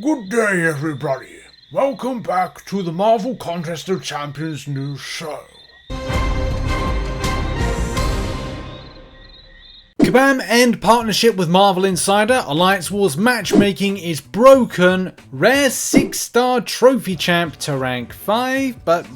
Good day, everybody. Welcome back to the Marvel Contest of Champions news show. Kabam end partnership with Marvel Insider. Alliance Wars matchmaking is broken. Rare 6-star trophy champ to rank 5, but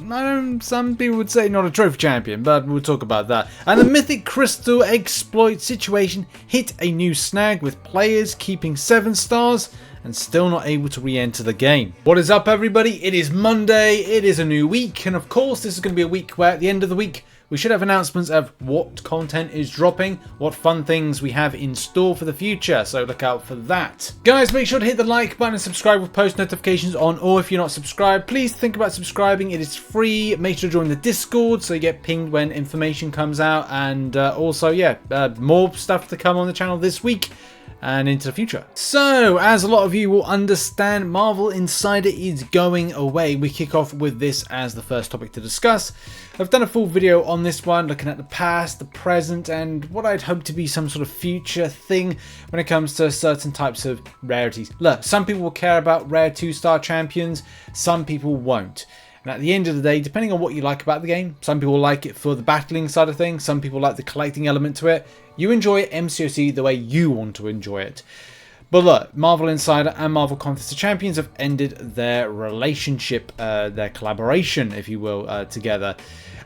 some people would say not a trophy champion, but we'll talk about that. And the Mythic Crystal Exploit Situation hit a new snag with players keeping 7 stars and still not able to re-enter the game. What is up, everybody? It is Monday, it is a new week, and of course this is going to be a week where at the end of the week we should have announcements of what content is dropping, what fun things we have in store for the future, so look out for that. Guys, make sure to hit the like button and subscribe with post notifications on, or if you're not subscribed, please think about subscribing. It is free. Make sure to join the Discord so you get pinged when information comes out, and also, more stuff to come on the channel this week and into the future. So, as a lot of you will understand, Marvel Insider is going away. We kick off with this as the first topic to discuss. I've done a full video on this one, looking at the past, the present, and what I'd hope to be some sort of future thing when it comes to certain types of rarities. Look, some people will care about rare 2-star champions, some people won't. And at the end of the day, depending on what you like about the game, some people like it for the battling side of things, some people like the collecting element to it. You enjoy MCOC the way you want to enjoy it. But look, Marvel Insider and Marvel Contest of Champions have ended their relationship, their collaboration, if you will, together.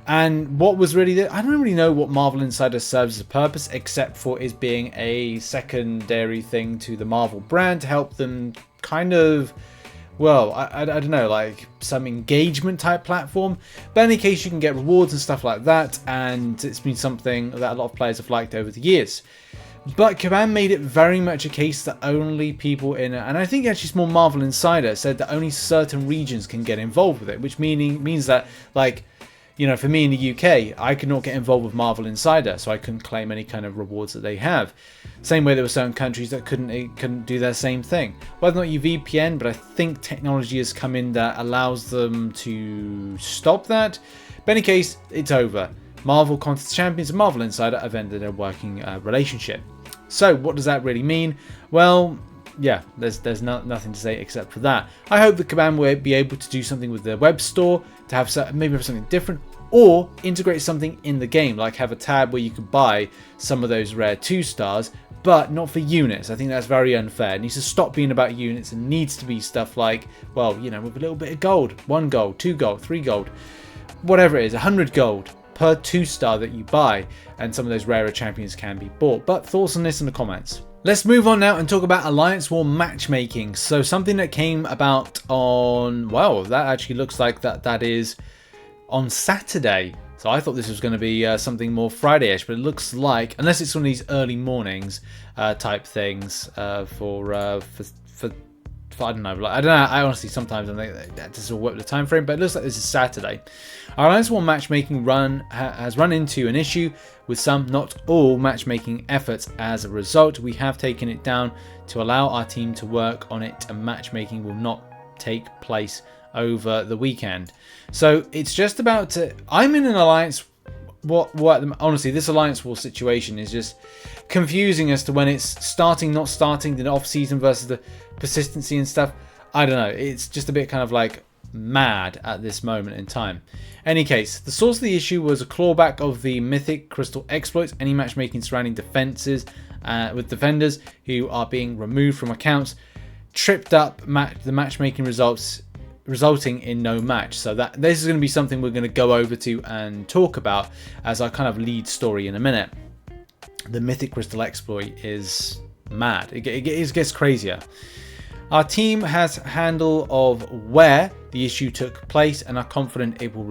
And what was really I don't really know what Marvel Insider serves as a purpose, except for it being a secondary thing to the Marvel brand to help them kind of, well, I don't know, like some engagement type platform. But in any case, you can get rewards and stuff like that, and it's been something that a lot of players have liked over the years. But Kabam made it very much a case that only people in, and I think actually it's more Marvel Insider, said that only certain regions can get involved with it, which means that, like, you know, for me in the UK, I could not get involved with Marvel Insider, so I couldn't claim any kind of rewards that they have. Same way there were certain countries that couldn't do their same thing. Whether or not you VPN, but I think technology has come in that allows them to stop that. But in any case, it's over. Marvel Contest Champions and Marvel Insider have ended a working relationship. So what does that really mean? Well, yeah, there's nothing to say except for that. I hope that Kabam will be able to do something with their web store, to have maybe have something different, or integrate something in the game, like have a tab where you could buy some of those rare 2-stars, but not for units. I think that's very unfair. It needs to stop being about units and needs to be stuff like, well, you know, with a little bit of gold, 1 gold, 2 gold, 3 gold, whatever it is, 100 gold per 2-star that you buy, and some of those rarer champions can be bought. But thoughts on this in the comments. Let's move on now and talk about Alliance War matchmaking. So something that came about on, well, that actually looks like that is on Saturday. So I thought this was going to be something more Friday-ish, but it looks like, unless it's one of these early mornings type things for I don't know. Like, I don't know. I honestly sometimes I think that doesn't work with the time frame, but it looks like this is Saturday. Our Alliance War matchmaking has run into an issue with some, not all, matchmaking efforts. As a result, we have taken it down to allow our team to work on it, and matchmaking will not take place over the weekend. So it's just about to. I'm in an alliance. Honestly, this Alliance War situation is just confusing as to when it's starting, not starting, the off season versus the persistency and stuff. I don't know. It's just a bit kind of like mad at this moment in time. Any case, the source of the issue was a clawback of the Mythic Crystal Exploits, any matchmaking surrounding defenses with defenders who are being removed from accounts, tripped up the matchmaking results, resulting in no match. So this is going to be something we're going to go over to and talk about as our kind of lead story in a minute. The Mythic Crystal Exploit is mad. It gets crazier. Our team has handle of where the issue took place and are confident it will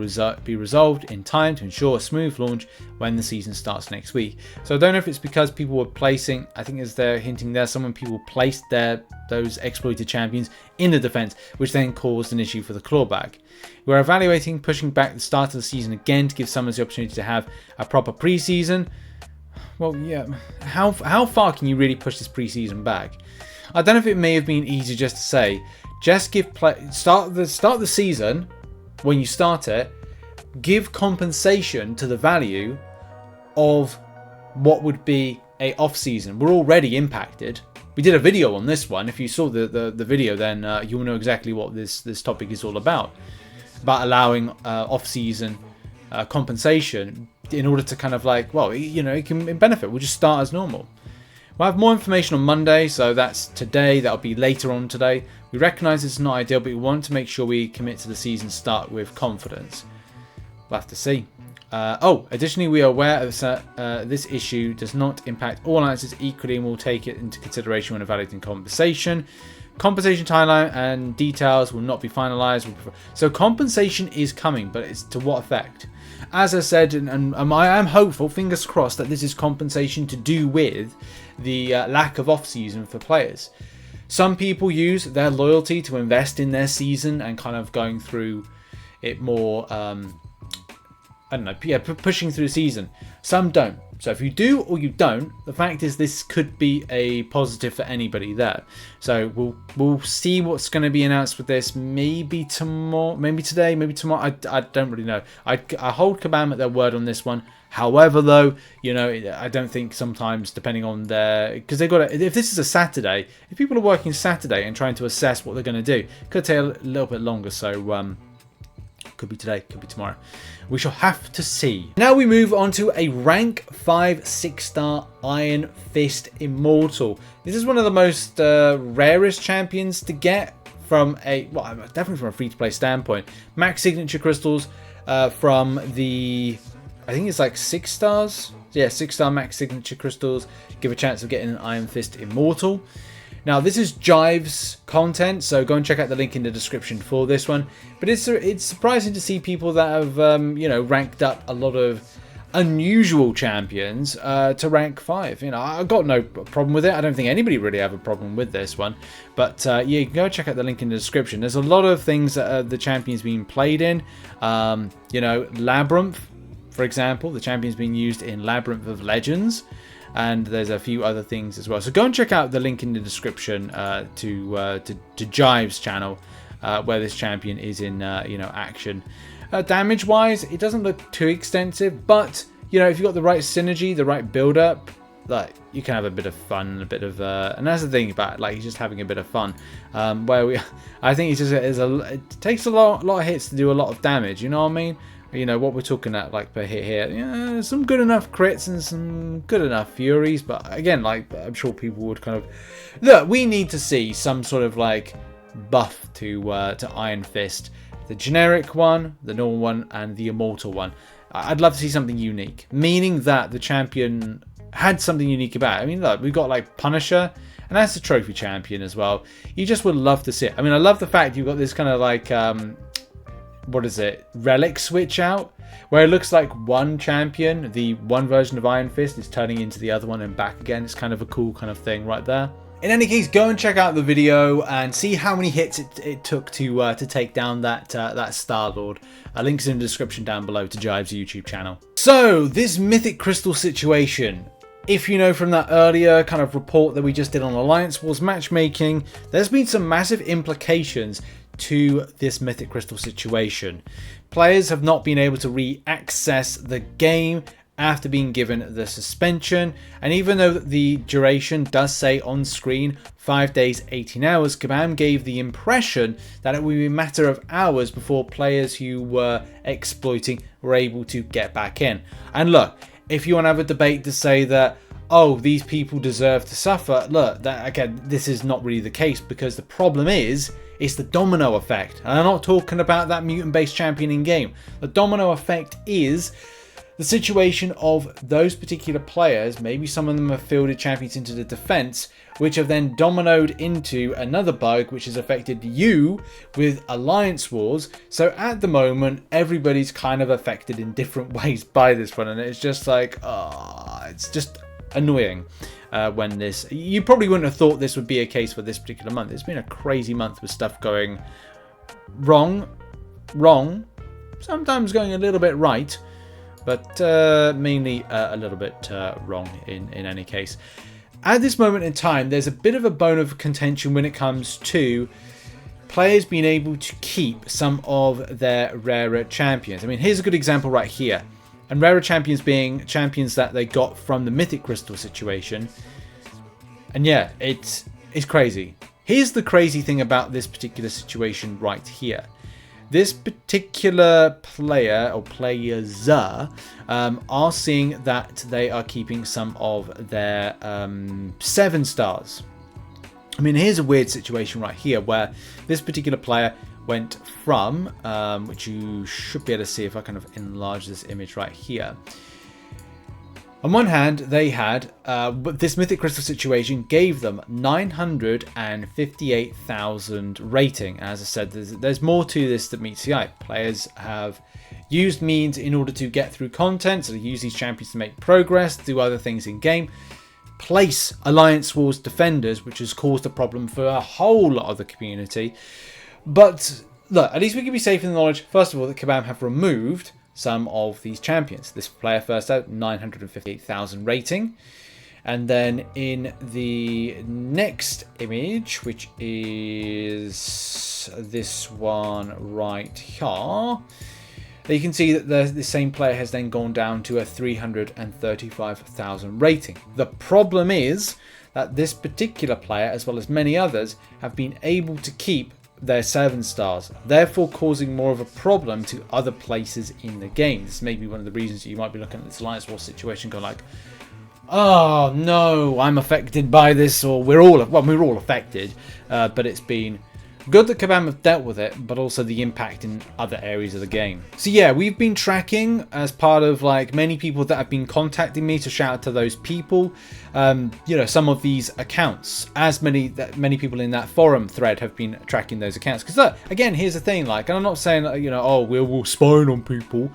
be resolved in time to ensure a smooth launch when the season starts next week. So I don't know if it's because people were placing, I think as they're hinting there, people placed those exploited champions in the defense, which then caused an issue for the clawback. We're evaluating pushing back the start of the season again to give summons the opportunity to have a proper preseason. Well, yeah, how far can you really push this preseason back? I don't know if it may have been easy just to say, just start the season when you start it, give compensation to the value of what would be a off season. We're already impacted. we did a video on this one. If you saw the video, then you'll know exactly what this topic is all about allowing off-season compensation in order to kind of like, well, you know, it can benefit. We'll just start as normal. We'll have more information on Monday, so that's today. That'll be later on today. We recognise it's not ideal, but we want to make sure we commit to the season start with confidence. We'll have to see. Additionally, we are aware of this issue does not impact all alliances equally, and we'll take it into consideration when evaluating compensation. Compensation timeline and details will not be finalised. So compensation is coming, but it's to what effect? As I said, and I am hopeful, fingers crossed, that this is compensation to do with the lack of off-season for players. Some people use their loyalty to invest in their season and kind of going through it more, pushing through the season. Some don't. So if you do or you don't, the fact is this could be a positive for anybody there. So we'll see what's going to be announced with this. Maybe tomorrow, maybe today, maybe tomorrow. I don't really know. I hold Kabam at their word on this one. However, though, you know, I don't think sometimes, depending on their, because they've got to, if this is a Saturday, if people are working Saturday and trying to assess what they're going to do, it could take a little bit longer. So could be today, could be tomorrow. We shall have to see. Now we move on to a rank 5 6-star Iron Fist Immortal. This is one of the most rarest champions to get from a, well, definitely from a free-to-play standpoint. Max signature crystals from the, I think it's like 6 stars. Yeah, 6-star max signature crystals give a chance of getting an Iron Fist Immortal. Now, this is Jive's content, so go and check out the link in the description for this one. But it's surprising to see people that have, ranked up a lot of unusual champions to rank 5. You know, I've got no problem with it. I don't think anybody really have a problem with this one. But yeah, you can go check out the link in the description. There's a lot of things that the champion's being played in. Labyrinth, for example. The champion's being used in Labyrinth of Legends. And there's a few other things as well. So go and check out the link in the description to Jive's channel, where this champion is in action. Damage wise, it doesn't look too extensive, but if you've got the right synergy, the right build up, like you can have a bit of fun, a bit of and that's the thing about it, like he's just having a bit of fun. I think it takes a lot of hits to do a lot of damage. You know what I mean? What we're talking at, like per hit here, some good enough crits and some good enough furies, but again, like I'm sure people would kind of look. We need to see some sort of like buff to Iron Fist, the generic one, the normal one, and the Immortal one. I'd love to see something unique, meaning that the champion had something unique about it. I mean, look, we've got like Punisher, and that's a trophy champion as well. You just would love to see it. I mean, I love the fact you've got this kind of like what is it, relic switch out, where it looks like one champion, the one version of Iron Fist, is turning into the other one and back again. It's kind of a cool kind of thing right there. In any case, go and check out the video and see how many hits it took to take down that Star-Lord. Links in the description down below to Jive's YouTube channel. So this Mythic Crystal situation, if you know from that earlier kind of report that we just did on Alliance Wars Matchmaking, there's been some massive implications to this Mythic Crystal situation. Players have not been able to re-access the game after being given the suspension, and even though the duration does say on screen 5 days 18 hours, Kabam gave the impression that it would be a matter of hours before players who were exploiting were able to get back in. And look, if you want to have a debate to say that, oh, these people deserve to suffer, look, that again, this is not really the case, because the problem is it's the domino effect. And I'm not talking about that mutant-based champion in game. The domino effect is the situation of those particular players. Maybe some of them have fielded champions into the defense, which have then dominoed into another bug, which has affected you with Alliance Wars. So at the moment, everybody's kind of affected in different ways by this one. And it's just like, it's just annoying. When this, you probably wouldn't have thought this would be a case for this particular month. It's been a crazy month with stuff going wrong, sometimes going a little bit right, but mainly a little bit wrong in any case. At this moment in time, there's a bit of a bone of contention when it comes to players being able to keep some of their rarer champions. I mean, here's a good example right here. And rarer champions being champions that they got from the Mythic Crystal situation. And yeah, it's crazy. Here's the crazy thing about this particular situation right here. This particular player or players are seeing that they are keeping some of their 7 stars. I mean, here's a weird situation right here where this particular player went from, which you should be able to see if I kind of enlarge this image right here. On one hand, they had, this Mythic Crystal situation gave them 958,000 rating. As I said, there's more to this that meets the eye. Players have used means in order to get through content, so they use these champions to make progress, do other things in game, place Alliance Wars defenders, which has caused a problem for a whole lot of the community. But look, at least we can be safe in the knowledge, first of all, that Kabam have removed some of these champions. This player first out, 958,000 rating. And then in the next image, which is this one right here, you can see that the same player has then gone down to a 335,000 rating. The problem is that this particular player, as well as many others, have been able to keep their 7 stars, therefore causing more of a problem to other places in the game. This may be one of the reasons you might be looking at this Alliance War situation going like, oh no, I'm affected by this, or we're all affected, but it's been good that Kabam have dealt with it, but also the impact in other areas of the game. So yeah, we've been tracking as part of like many people that have been contacting me, to shout out to those people. You know, some of these accounts, as many people in that forum thread have been tracking those accounts. Because look, again, here's the thing, like, and I'm not saying, you know, oh, we'll spying on people,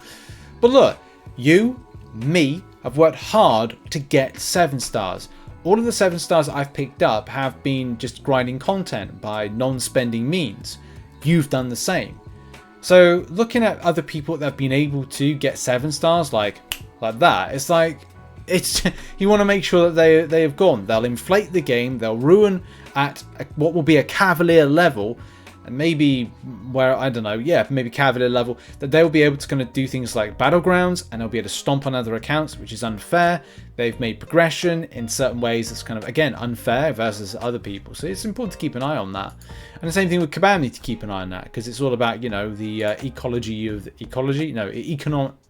but look, you, me, have worked hard to get 7 stars. All of the 7 stars I've picked up have been just grinding content by non-spending means. You've done the same. So looking at other people that have been able to get 7 stars like that, it's like, you want to make sure that they have gone. They'll inflate the game. They'll ruin at what will be a Cavalier level, and maybe where, I don't know, yeah, maybe Cavalier level, that they'll be able to kind of do things like Battlegrounds, and they'll be able to stomp on other accounts, which is unfair. They've made progression in certain ways that's kind of, again, unfair versus other people. So it's important to keep an eye on that. And the same thing with Kabam, need to keep an eye on that,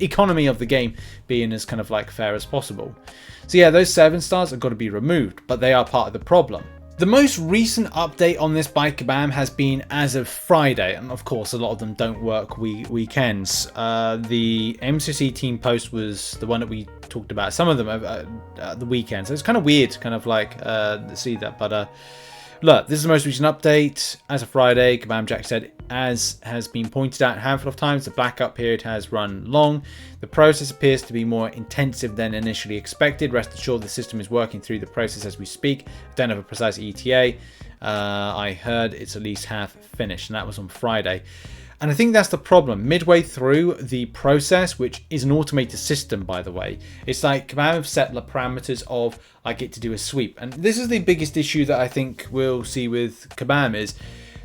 economy of the game being as kind of like fair as possible. So yeah, those 7 stars have got to be removed, but they are part of the problem. The most recent update on this by Kabam has been as of Friday, and of course a lot of them don't work weekends. The MCOC team post was the one that we talked about, some of them at the weekend, so it's kind of weird to kind of like see that, but look, this is the most recent update as of Friday. Kabam Jack said, as has been pointed out a handful of times, the blackout period has run long. The process appears to be more intensive than initially expected. Rest assured the system is working through the process as we speak. I don't have a precise ETA. I heard it's at least half finished, and that was on Friday. And I think that's the problem. Midway through the process, which is an automated system, by the way, it's like Kabam have set the parameters of I get to do a sweep. And this is the biggest issue that I think we'll see with Kabam is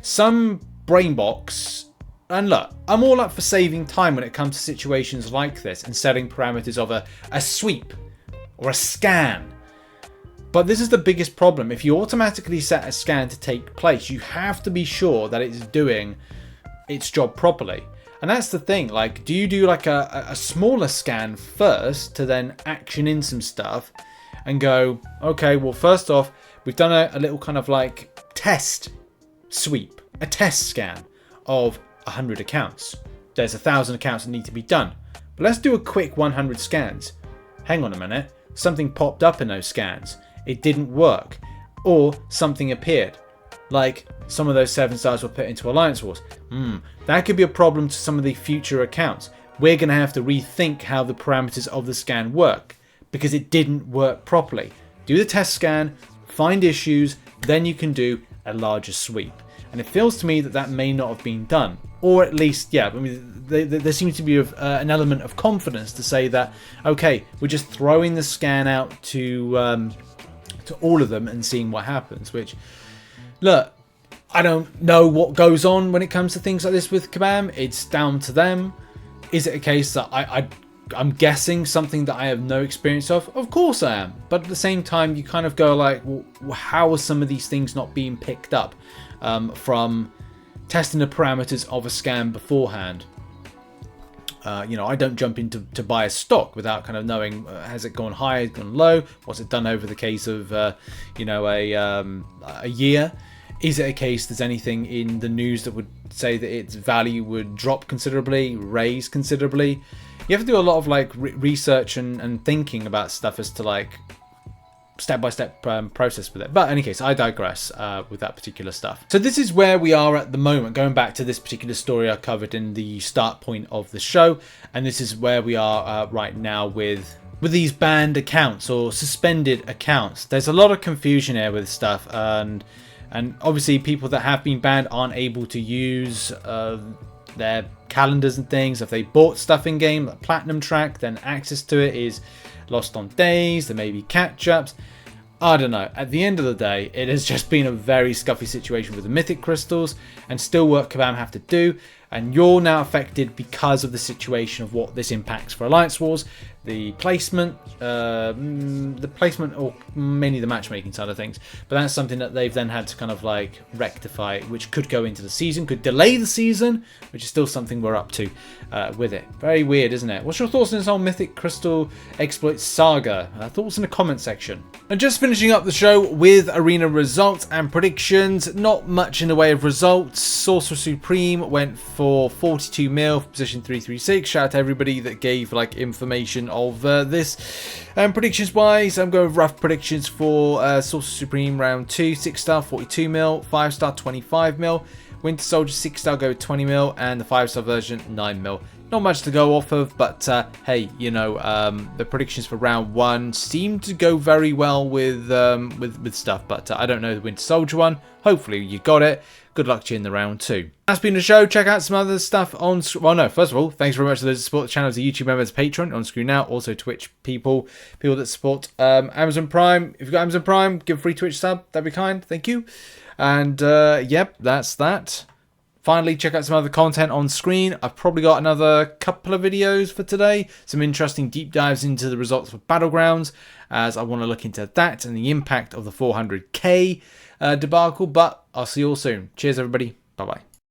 some brain box. And look, I'm all up for saving time when it comes to situations like this and setting parameters of a sweep or a scan. But this is the biggest problem. If you automatically set a scan to take place, you have to be sure that it's doing its job properly. And that's the thing, like, do you do like a smaller scan first to then action in some stuff and go, okay, well, first off, we've done a little kind of like test sweep, a test scan of 100 accounts. There's 1,000 accounts that need to be done, but let's do a quick 100 scans. Hang on a minute, something popped up in those scans, it didn't work, or something appeared, like some of those 7 stars were put into Alliance Wars. That could be a problem to some of the future accounts. We're going to have to rethink how the parameters of the scan work because it didn't work properly. Do the test scan, find issues, then you can do a larger sweep. And it feels to me that that may not have been done, or at least, yeah, I mean, there seems to be an element of confidence to say that, okay, we're just throwing the scan out to all of them and seeing what happens. Which, look, I don't know what goes on when it comes to things like this with Kabam. It's down to them. Is it a case that I I'm guessing something that I have no experience of course I am. But at the same time, you kind of go like, well, how are some of these things not being picked up from testing the parameters of a scam beforehand? You know, I don't jump in to buy a stock without kind of knowing, has it gone high, has it gone low, what's it done over the case of, you know, a year? Is it a case there's anything in the news that would say that its value would drop considerably, raise considerably? You have to do a lot of like research and thinking about stuff as to like step-by-step process with it. But in any case, I digress with that particular stuff. So this is where we are at the moment, going back to this particular story I covered in the start point of the show. And this is where we are right now with these banned accounts or suspended accounts. There's a lot of confusion here with stuff, and obviously people that have been banned aren't able to use their calendars and things. If they bought stuff in game, like platinum track, then access to it is lost on days. There may be catch-ups. I don't know. At the end of the day, it has just been a very scuffy situation with the Mythic Crystals, and still what Kabam have to do. And you're now affected because of the situation of what this impacts for Alliance Wars. The placement, or mainly the matchmaking side of things. But that's something that they've then had to kind of like rectify, which could go into the season, could delay the season, which is still something we're up to with it. Very weird, isn't it? What's your thoughts on this whole Mythic Crystal Exploit saga? Thoughts in the comment section. And just finishing up the show with arena results and predictions. Not much in the way of results. Sorcerer Supreme went for 42 mil for position 336. Shout out to everybody that gave like information of this. Predictions wise, I'm going with rough predictions for Sorcerer Supreme round 2, 6-star 42 mil, 5-star 25 mil, Winter Soldier 6-star go 20 mil, and the 5-star version 9 mil. Not much to go off of, but hey, you know, the predictions for round 1 seem to go very well with stuff, but I don't know the Winter Soldier one. Hopefully you got it. Good luck to you in the round 2. That's been the show. Check out some other stuff on... Well, no, first of all, thanks very much to those that support the channel as a YouTube member, as a patron on screen now. Also Twitch people that support Amazon Prime. If you've got Amazon Prime, give a free Twitch sub. That'd be kind. Thank you. And, yep, that's that. Finally, check out some other content on screen. I've probably got another couple of videos for today. Some interesting deep dives into the results for Battlegrounds, as I want to look into that and the impact of the 400k debacle. But I'll see you all soon. Cheers, everybody. Bye-bye.